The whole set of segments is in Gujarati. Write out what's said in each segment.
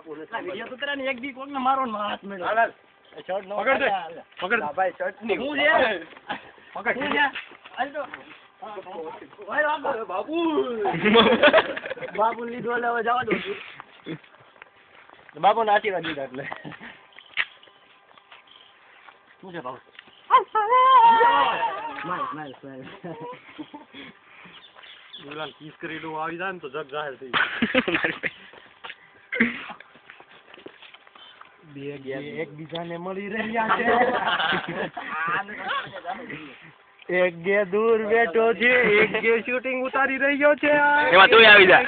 વિડિયો તો તરા ને એક દી કોક ને મારો ને હાથ મેળો હાલ શર્ટ નો પકડ દે પકડ ભાઈ શર્ટ ની હું છે પકડ હું છે હાલ તો ભાઈ આગળ બાપુ બાપુ લીધો એટલે હવે જવા દો બાપુ ને આશીર્વાદ દીધા એટલે શું છે બાપુ સ્માઈલ દુલાલ કિસ કરી દો આવી જાય ને તો જગ જાહેર થઈ બે એકબીજાને મળી રહ્યા છે એક ગે દૂર બેઠો છે એક ગે શૂટિંગ ઉતારી રહ્યો છે એમાં તું આવી જા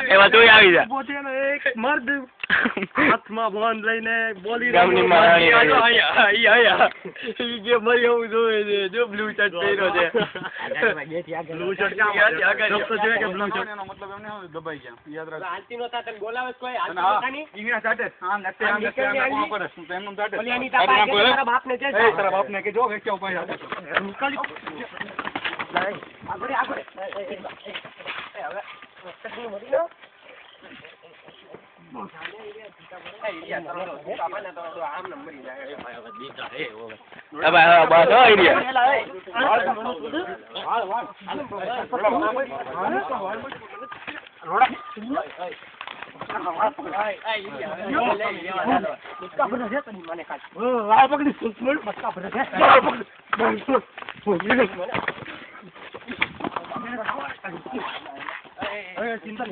એક મર્દ હાથમાં બોન લઈને બોલી ગામની માં જે મરી હું જોવે છે જો બ્લુ શર્ટ પહેર્યો છે બ્લુ શર્ટ કામ તો છે કે બ્લુ શર્ટ એનો મતલબ એમને દબાઈ ગયા યાદ રાખ હાલતી નો તા તને બોલાવે કોઈ હાલતી નો તાની ઈંગણા ચાટે આમ નક્તે આમ નક્તે આમ પડે શું તો એમનું ચાટે ઓલી આની તાપા કે તારા બાપને છે તારા બાપને કે જો વેચ્યા ઉપાય આપે આગળ આગળ હવે સકની મરી ગયો ચિંતા